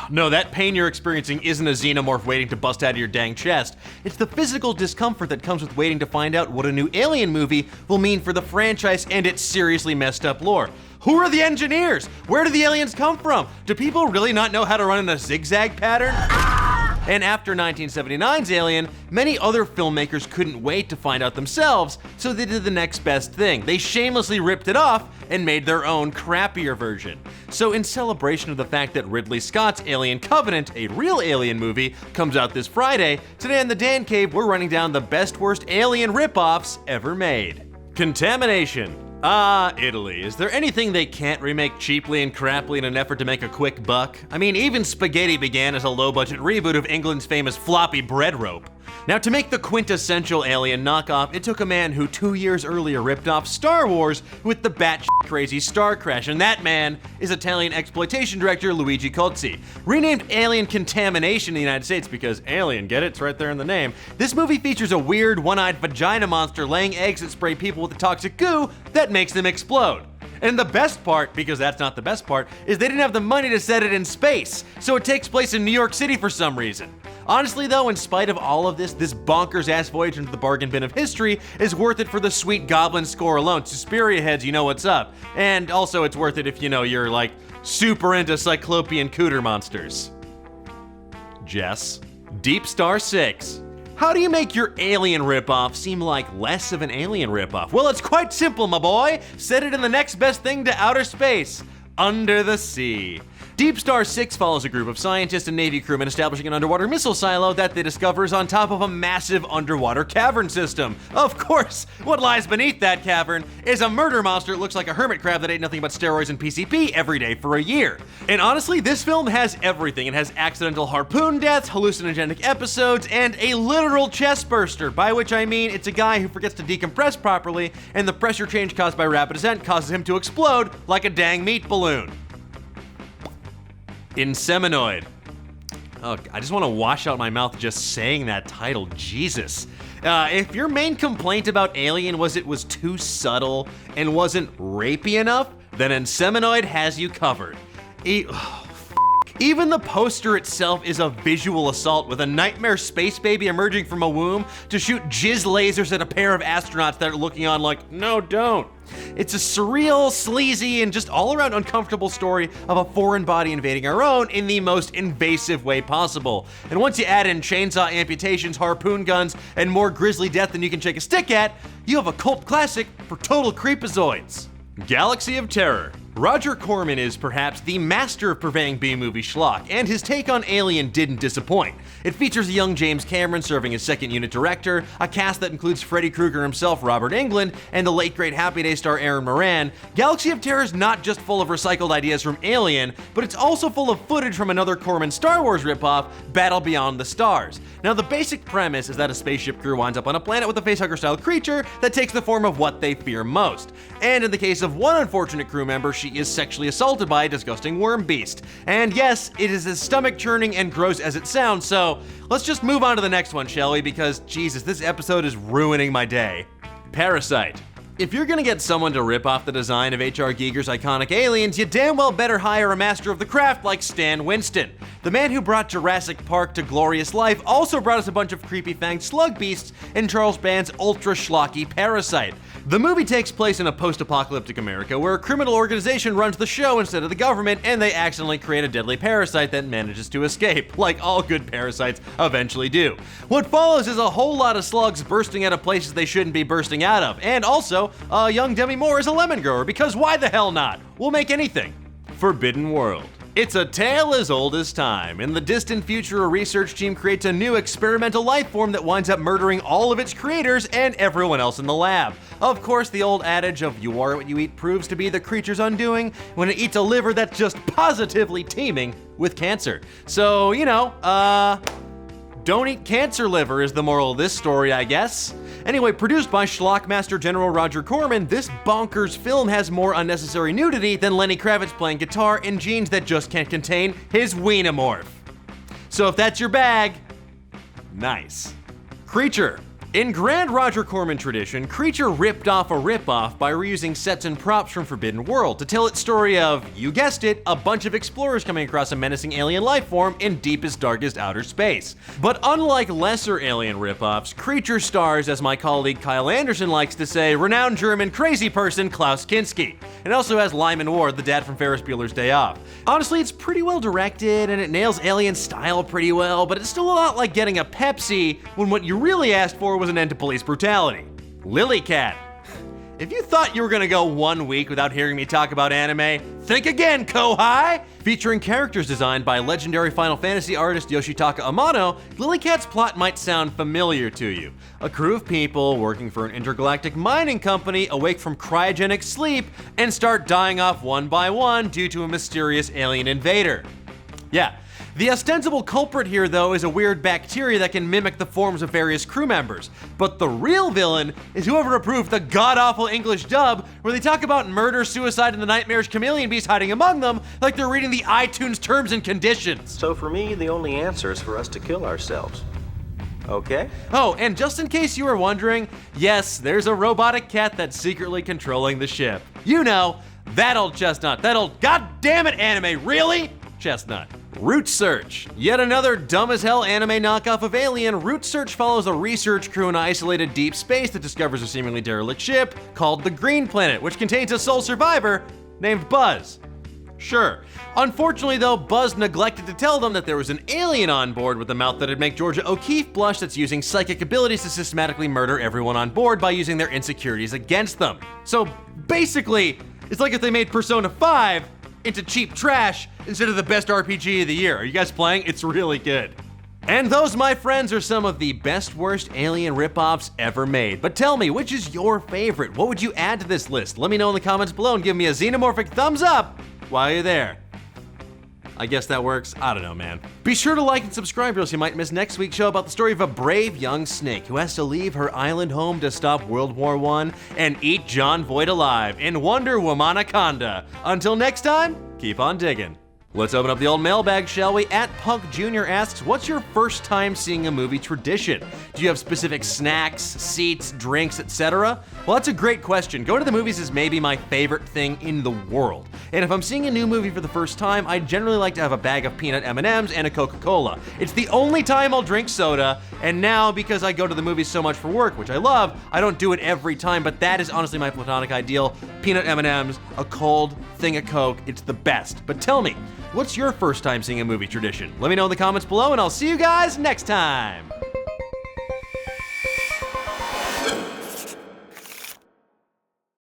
No, that pain you're experiencing isn't a xenomorph waiting to bust out of your dang chest. It's the physical discomfort that comes with waiting to find out what a new Alien movie will mean for the franchise and its seriously messed up lore. Who are the engineers? Where do the aliens come from? Do people really not know how to run in a zigzag pattern? And after 1979's Alien, many other filmmakers couldn't wait to find out themselves, so they did the next best thing. They shamelessly ripped it off and made their own crappier version. So in celebration of the fact that Ridley Scott's Alien Covenant, a real Alien movie, comes out this Friday, today on the Dan Cave, we're running down the best worst Alien ripoffs ever made. Contamination. Italy. Is there anything they can't remake cheaply and crappily in an effort to make a quick buck? I mean, even Spaghetti began as a low-budget reboot of England's famous floppy bread rope. Now, to make the quintessential Alien knockoff, it took a man who 2 years earlier ripped off Star Wars with the batshit crazy Star Crash, and that man is Italian exploitation director Luigi Cozzi. Renamed Alien Contamination in the United States because Alien, get it? It's right there in the name. This movie features a weird one-eyed vagina monster laying eggs that spray people with a toxic goo that makes them explode. And the best part, because that's not the best part, is they didn't have the money to set it in space, so it takes place in New York City for some reason. Honestly though, in spite of all of this bonkers-ass voyage into the bargain bin of history is worth it for the sweet goblin score alone. Suspiria heads, you know what's up. And also it's worth it if you know you're like super into cyclopean cooter monsters. Jess. Deep Star 6. How do you make your Alien ripoff seem like less of an Alien ripoff? Well, it's quite simple, my boy. Set it in the next best thing to outer space. Under the sea. Deep Star 6 follows a group of scientists and Navy crewmen establishing an underwater missile silo that they discover is on top of a massive underwater cavern system. Of course, what lies beneath that cavern is a murder monster that looks like a hermit crab that ate nothing but steroids and PCP every day for a year. And honestly, this film has everything. It has accidental harpoon deaths, hallucinogenic episodes, and a literal chest burster, by which I mean it's a guy who forgets to decompress properly, and the pressure change caused by rapid ascent causes him to explode like a dang meat balloon. INSEMINOID. Oh, I just want to wash out my mouth just saying that title, Jesus. If your main complaint about Alien was it was too subtle and wasn't rapey enough, then INSEMINOID has you covered. Even the poster itself is a visual assault with a nightmare space baby emerging from a womb to shoot jizz lasers at a pair of astronauts that are looking on like, no, don't. It's a surreal, sleazy, and just all-around uncomfortable story of a foreign body invading our own in the most invasive way possible. And once you add in chainsaw amputations, harpoon guns, and more grisly death than you can shake a stick at, you have a cult classic for total creepazoids. Galaxy of Terror. Roger Corman is perhaps the master of purveying B-movie schlock, and his take on Alien didn't disappoint. It features a young James Cameron serving as second unit director, a cast that includes Freddy Krueger himself, Robert Englund, and the late great Happy Day star Aaron Moran. Galaxy of Terror is not just full of recycled ideas from Alien, but it's also full of footage from another Corman Star Wars ripoff, Battle Beyond the Stars. Now, the basic premise is that a spaceship crew winds up on a planet with a facehugger-style creature that takes the form of what they fear most. And in the case of one unfortunate crew member, she is sexually assaulted by a disgusting worm beast. And yes, it is as stomach-churning and gross as it sounds, so let's just move on to the next one, shall we? Because, Jesus, this episode is ruining my day. Parasite. If you're gonna get someone to rip off the design of H.R. Giger's iconic Aliens, you damn well better hire a master of the craft like Stan Winston. The man who brought Jurassic Park to glorious life also brought us a bunch of creepy fanged slug beasts in Charles Band's ultra schlocky Parasite. The movie takes place in a post-apocalyptic America where a criminal organization runs the show instead of the government, and they accidentally create a deadly parasite that manages to escape, like all good parasites eventually do. What follows is a whole lot of slugs bursting out of places they shouldn't be bursting out of, and also, young Demi Moore is a lemon grower, because why the hell not? We'll make anything. Forbidden World. It's a tale as old as time. In the distant future, a research team creates a new experimental life form that winds up murdering all of its creators and everyone else in the lab. Of course, the old adage of you are what you eat proves to be the creature's undoing when it eats a liver that's just positively teeming with cancer. So, don't eat cancer liver is the moral of this story, I guess. Anyway, produced by Schlockmaster General Roger Corman, this bonkers film has more unnecessary nudity than Lenny Kravitz playing guitar in jeans that just can't contain his wienomorph. So if that's your bag, nice. Creature. In grand Roger Corman tradition, Creature ripped off a rip-off by reusing sets and props from Forbidden World to tell its story of, you guessed it, a bunch of explorers coming across a menacing alien life form in deepest, darkest outer space. But unlike lesser alien rip-offs, Creature stars, as my colleague Kyle Anderson likes to say, renowned German crazy person Klaus Kinski. It also has Lyman Ward, the dad from Ferris Bueller's Day Off. Honestly, it's pretty well directed and it nails alien style pretty well, but it's still a lot like getting a Pepsi when what you really asked for was an end to police brutality. Lilycat. If you thought you were gonna go 1 week without hearing me talk about anime, think again, Kohai! Featuring characters designed by legendary Final Fantasy artist Yoshitaka Amano, Lilycat's plot might sound familiar to you. A crew of people working for an intergalactic mining company awake from cryogenic sleep and start dying off one by one due to a mysterious alien invader. Yeah. The ostensible culprit here, though, is a weird bacteria that can mimic the forms of various crew members. But the real villain is whoever approved the god-awful English dub where they talk about murder, suicide, and the nightmarish chameleon beast hiding among them like they're reading the iTunes terms and conditions. So for me, the only answer is for us to kill ourselves. Okay? Oh, and just in case you were wondering, yes, there's a robotic cat that's secretly controlling the ship. You know, that old chestnut, that old goddammit anime, really? Chestnut. Root Search. Yet another dumb-as-hell anime knockoff of Alien, Root Search follows a research crew in isolated deep space that discovers a seemingly derelict ship called the Green Planet, which contains a sole survivor named Buzz. Sure. Unfortunately, though, Buzz neglected to tell them that there was an alien on board with a mouth that'd make Georgia O'Keeffe blush that's using psychic abilities to systematically murder everyone on board by using their insecurities against them. So basically, it's like if they made Persona 5 into cheap trash instead of the best RPG of the year. Are you guys playing? It's really good. And those, my friends, are some of the best worst alien ripoffs ever made. But tell me, which is your favorite? What would you add to this list? Let me know in the comments below and give me a xenomorphic thumbs up while you're there. I guess that works. I don't know, man. Be sure to like and subscribe or else you might miss next week's show about the story of a brave young snake who has to leave her island home to stop World War I and eat John Voight alive in Wonder Womanaconda. Until next time, keep on digging. Let's open up the old mailbag, shall we? Punk Jr. asks, what's your first time seeing a movie tradition? Do you have specific snacks, seats, drinks, etc.? Well, that's a great question. Going to the movies is maybe my favorite thing in the world. And if I'm seeing a new movie for the first time, I generally like to have a bag of peanut M&Ms and a Coca-Cola. It's the only time I'll drink soda, and now because I go to the movies so much for work, which I love, I don't do it every time, but that is honestly my platonic ideal. Peanut M&Ms, a cold thing of Coke, it's the best. But tell me, what's your first time seeing a movie tradition? Let me know in the comments below, and I'll see you guys next time.